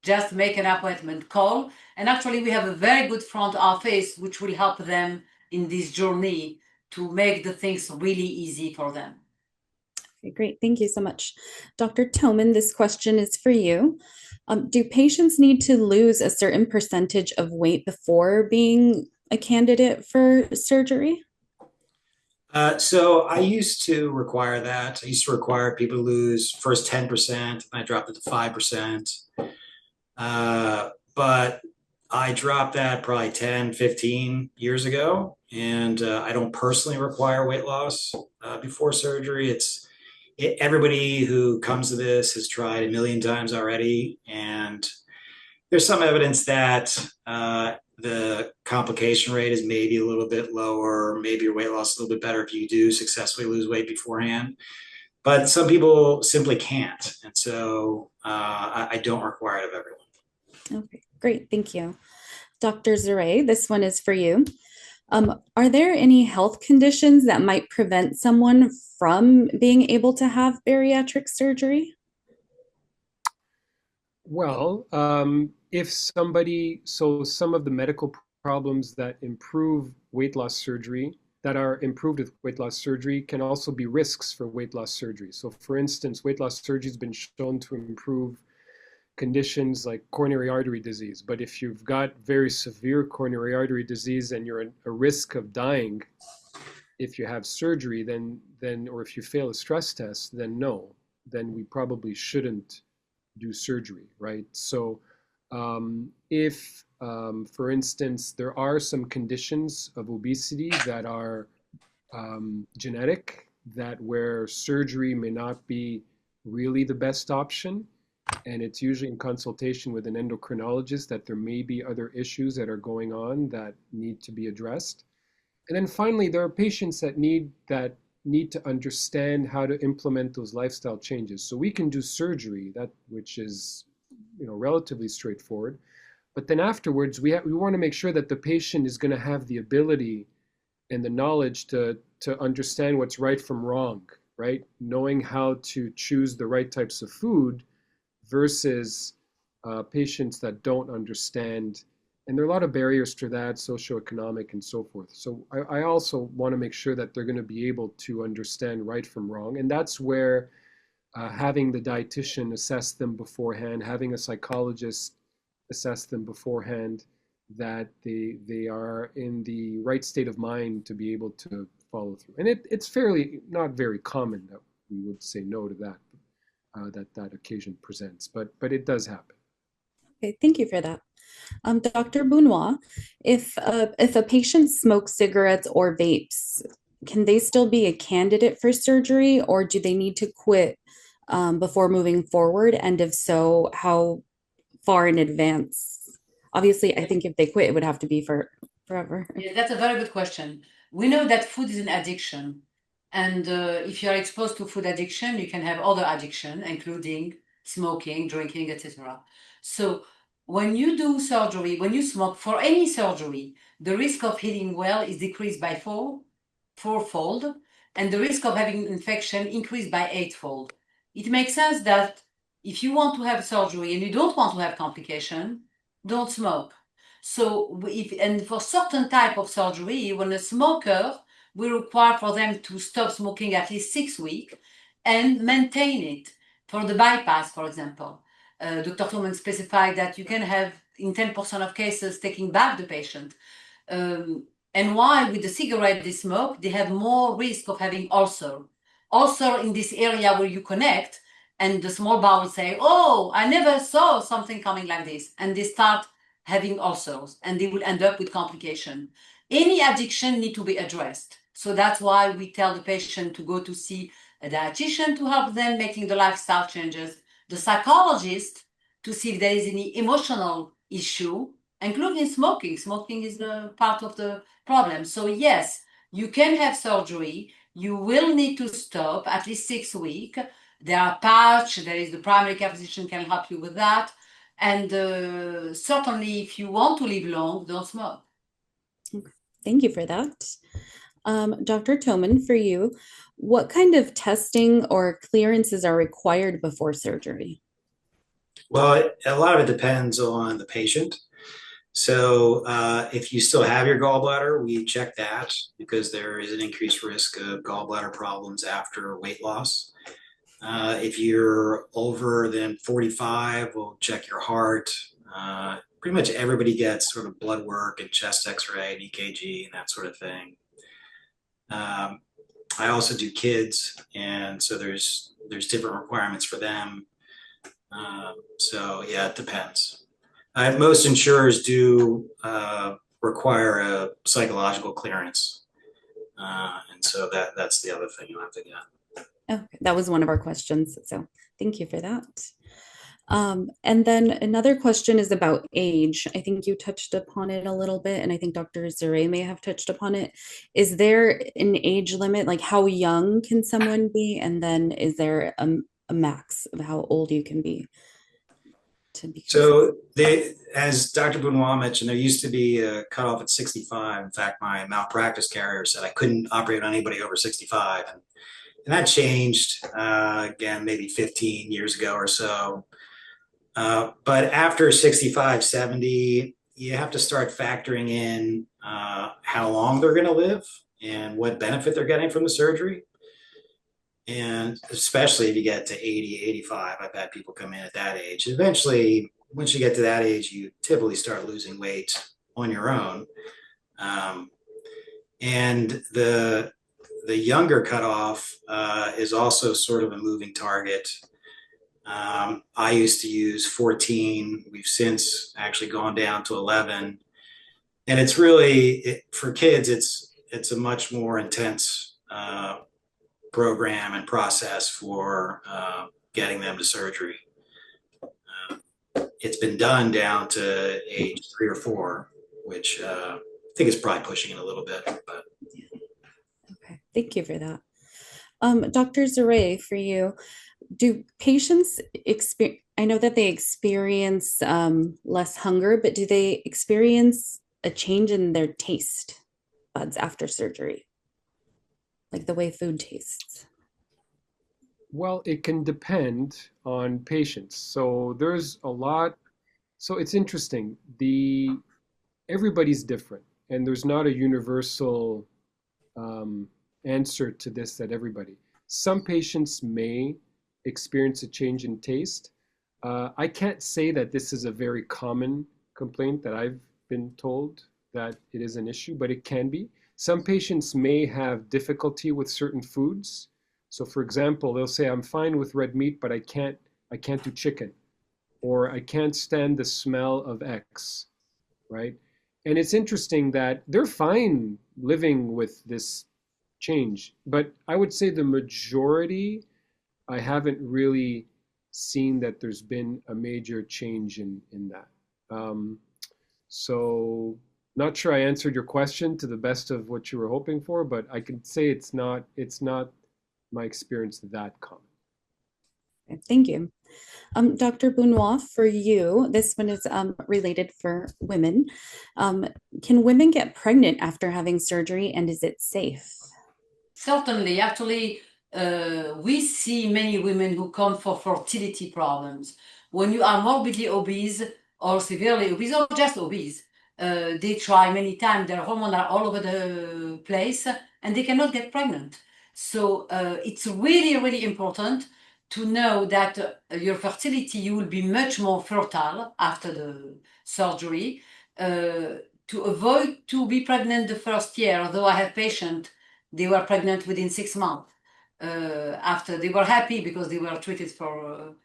just make an appointment call. And actually, we have a very good front office which will help them in this journey to make the things really easy for them. Okay, great. Thank you so much. Dr. Thoman, this question is for you. Do patients need to lose a certain percentage of weight before being a candidate for surgery? So I used to require that. I used to require people to lose first 10%. I dropped it to 5%. But I dropped that probably 10, 15 years ago. And I don't personally require weight loss before surgery. Everybody who comes to this has tried a million times already. And there's some evidence that the complication rate is maybe a little bit lower, maybe your weight loss is a little bit better if you do successfully lose weight beforehand. But some people simply can't. And so I don't require it of everyone. Okay, great. Thank you. Dr. Zerey, this one is for you. Are there any health conditions that might prevent someone from being able to have bariatric surgery? Well, if somebody, so some of the medical problems that improve weight loss surgery, that are improved with weight loss surgery, can also be risks for weight loss surgery. So, for instance, weight loss surgery has been shown to improve conditions like coronary artery disease. But if you've got very severe coronary artery disease and you're at a risk of dying if you have surgery, then or if you fail a stress test, then no, then we probably shouldn't do surgery, right? So if, for instance, there are some conditions of obesity that are genetic, that where surgery may not be really the best option, and it's usually in consultation with an endocrinologist that there may be other issues that are going on that need to be addressed. And then finally, there are patients that need to understand how to implement those lifestyle changes. So we can do surgery, which is relatively straightforward. But then afterwards, we want to make sure that the patient is going to have the ability and the knowledge to understand what's right from wrong, right? Knowing how to choose the right types of food versus patients that don't understand. And there are a lot of barriers to that, socioeconomic and so forth. So I also want to make sure that they're going to be able to understand right from wrong. And that's where having the dietitian assess them beforehand, having a psychologist assess them beforehand, that they are in the right state of mind to be able to follow through. And it's fairly not very common that we would say no to that, that occasion presents, but it does happen. Okay, thank you for that. Dr. Bounoua, if a patient smokes cigarettes or vapes, can they still be a candidate for surgery, or do they need to quit before moving forward? And if so, how far in advance? Obviously, I think if they quit, it would have to be for forever. Yeah, that's a very good question. We know that food is an addiction. And if you are exposed to food addiction, you can have other addiction, including smoking, drinking, etc. So when you do surgery, when you smoke for any surgery, the risk of healing well is decreased by fourfold, and the risk of having infection increased by eightfold. It makes sense that if you want to have surgery and you don't want to have complication, don't smoke. So and for certain type of surgery, when a smoker, we require for them to stop smoking at least 6 weeks and maintain it. For the bypass, for example, Dr. Thoman specified that you can have in 10% of cases taking back the patient. And while with the cigarette they smoke, they have more risk of having ulcer. Ulcer in this area where you connect, and the small bowel say, oh, I never saw something coming like this. And they start having ulcers, and they will end up with complication. Any addiction need to be addressed. So that's why we tell the patient to go to see a dietitian to help them making the lifestyle changes, the psychologist to see if there is any emotional issue, including smoking. Smoking is the part of the problem. So yes, you can have surgery. You will need to stop at least 6 weeks. There are patch, there is the primary care physician can help you with that. And certainly if you want to live long, don't smoke. Thank you for that. Dr. Thoman, for you, what kind of testing or clearances are required before surgery? Well, a lot of it depends on the patient. So if you still have your gallbladder, we check that because there is an increased risk of gallbladder problems after weight loss. If you're over than 45, we'll check your heart. Pretty much everybody gets sort of blood work and chest x-ray and EKG and that sort of thing. I also do kids, and so there's different requirements for them. So yeah, it depends. Most insurers do require a psychological clearance, and so that's the other thing you have to get. Okay, that was one of our questions, so thank you for that. And then another question is about age. I think you touched upon it a little bit, and I think Dr. Zerey may have touched upon it. Is there an age limit, like how young can someone be? And then is there a max of how old you can be to be? So as Dr. Bounoua mentioned, there used to be a cutoff at 65. In fact, my malpractice carrier said I couldn't operate on anybody over 65. And that changed, again, maybe 15 years ago or so. But after 65, 70, you have to start factoring in how long they're going to live and what benefit they're getting from the surgery. And especially if you get to 80, 85, I've had people come in at that age. Eventually, once you get to that age, you typically start losing weight on your own. And the younger cutoff is also sort of a moving target. I used to use 14. We've since actually gone down to 11. And it's really, for kids, it's a much more intense program and process for getting them to surgery. It's been done down to age 3 or 4, which I think is probably pushing it a little bit. But okay, thank you for that. Dr. Zerey, for you, do patients experience, I know that they experience less hunger, but do they experience a change in their taste buds after surgery? Like the way food tastes? Well, it can depend on patients. So there's a lot. So it's interesting. Everybody's different, and there's not a universal answer to this that everybody. Some patients may experience a change in taste. I can't say that this is a very common complaint that I've been told that it is an issue, but it can be. Some patients may have difficulty with certain foods. So for example, they'll say, I'm fine with red meat, but I can't do chicken, or I can't stand the smell of X, right? And it's interesting that they're fine living with this change, but I would say the majority, I haven't really seen that there's been a major change in that. So not sure I answered your question to the best of what you were hoping for, but I can say it's not my experience that common. Thank you. Dr. Bounoua, for you, this one is related for women. Can women get pregnant after having surgery, and is it safe? Certainly. Actually, we see many women who come for fertility problems. When you are morbidly obese or severely obese or just obese, they try many times, their hormones are all over the place and they cannot get pregnant. So it's really, really important to know that your fertility, you will be much more fertile after the surgery. To avoid to be pregnant the first year, although I have patients, they were pregnant within 6 months. After they were happy because they were treated for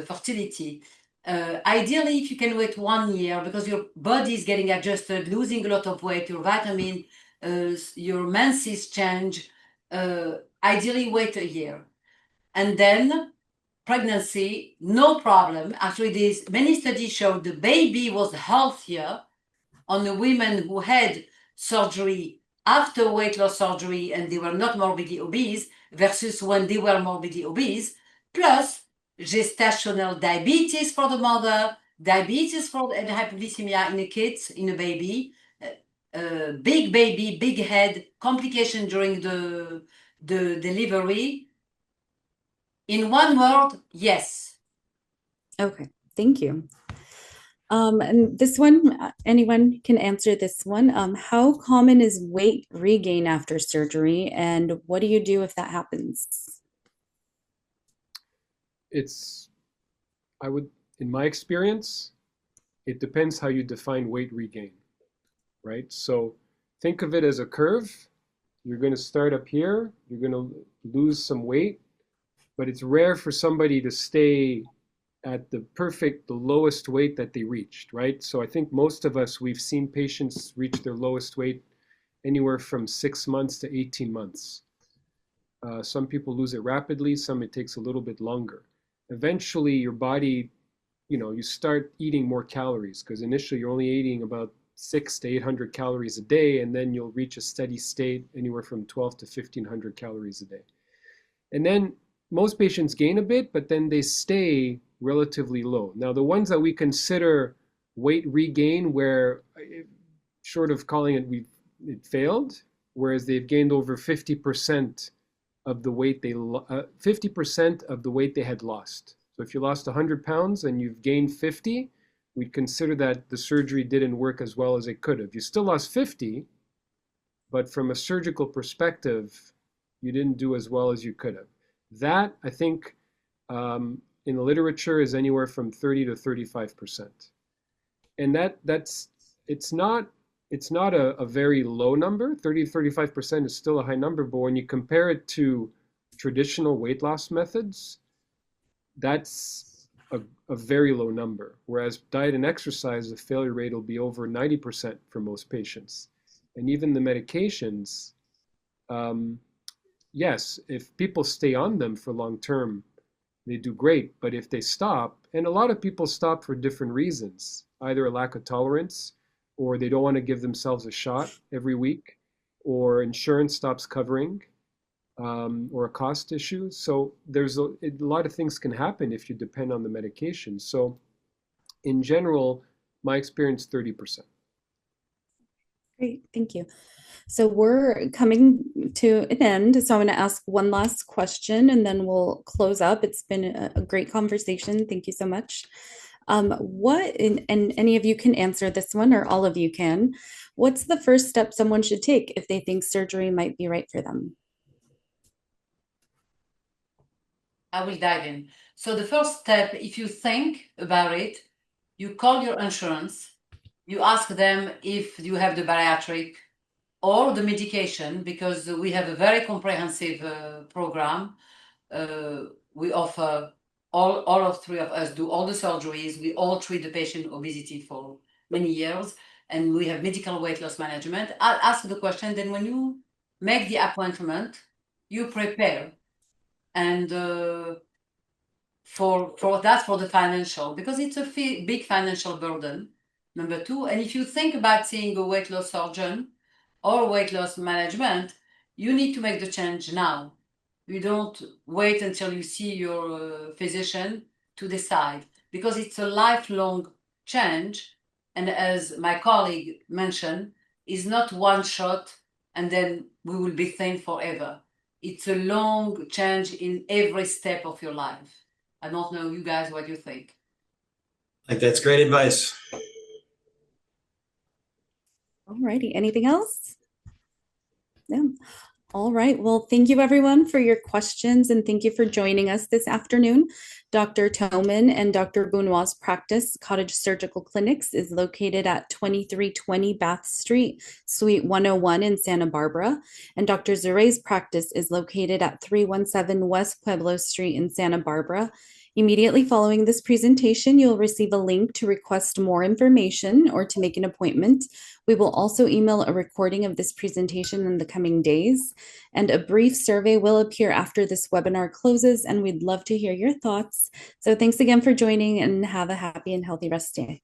fertility. Ideally, if you can wait 1 year, because your body is getting adjusted, losing a lot of weight, your vitamin your menses change, ideally wait a year. And then pregnancy, no problem. Actually, many studies showed the baby was healthier on the women who had surgery after weight loss surgery and they were not morbidly obese versus when they were morbidly obese, plus gestational diabetes for the mother, diabetes for and hypoglycemia in the kids, in a baby, big baby, big head, complication during the delivery. In one word, yes. Okay, thank you. And this one, anyone can answer this one. How common is weight regain after surgery, and what do you do if that happens? In my experience, it depends how you define weight regain, right? So think of it as a curve. You're going to start up here, you're going to lose some weight, but it's rare for somebody to stay at the lowest weight that they reached, right? So I think most of us, we've seen patients reach their lowest weight anywhere from 6 months to 18 months. Some people lose it rapidly, some it takes a little bit longer. Eventually, your body, you start eating more calories because initially you're only eating about 600 to 800 calories a day, and then you'll reach a steady state anywhere from 12 to 1500 calories a day. And then most patients gain a bit, but then they stay relatively low. Now, the ones that we consider weight regain, where short of calling it failed, whereas they've gained over 50% of the weight 50% of the weight they had lost. So if you lost 100 pounds and you've gained 50, we'd consider that the surgery didn't work as well as it could have. You still lost 50, but from a surgical perspective, you didn't do as well as you could have. That, I think, in the literature is anywhere from 30 to 35%. And it's not a very low number. 30 to 35% is still a high number, but when you compare it to traditional weight loss methods, that's a very low number. Whereas diet and exercise, the failure rate will be over 90% for most patients. And even the medications, yes, if people stay on them for long term, they do great. But if they stop, and a lot of people stop for different reasons, either a lack of tolerance, or they don't want to give themselves a shot every week, or insurance stops covering, or a cost issue. So there's a lot of things can happen if you depend on the medication. So in general, my experience, 30%. Great, thank you. So we're coming to an end. So I'm going to ask one last question and then we'll close up. It's been a great conversation. Thank you so much. And any of you can answer this one, or all of you can. What's the first step someone should take if they think surgery might be right for them? I will dive in. So the first step, if you think about it, you call your insurance, you ask them if you have the bariatric or the medication, because we have a very comprehensive program. We offer all of three of us do all the surgeries. We all treat the patient obesity for many years, and we have medical weight loss management. I'll ask the question, then when you make the appointment, you prepare. And for the financial, because it's a big financial burden, number two. And if you think about seeing a weight loss surgeon or weight loss management, you need to make the change now. You don't wait until you see your physician to decide, because it's a lifelong change. And as my colleague mentioned, it's not one shot and then we will be thin forever. It's a long change in every step of your life. I don't know, you guys, what you think. Like, that's great advice. All righty. Anything else? Yeah. All right. Well, thank you everyone for your questions, and thank you for joining us this afternoon. Dr. Thoman and Dr. Bounoua's practice, Cottage Surgical Clinics, is located at 2320 Bath Street, Suite 101 in Santa Barbara. And Dr. Zerey's practice is located at 317 West Pueblo Street in Santa Barbara. Immediately following this presentation, you'll receive a link to request more information or to make an appointment. We will also email a recording of this presentation in the coming days, and a brief survey will appear after this webinar closes, and we'd love to hear your thoughts. So thanks again for joining, and have a happy and healthy rest day.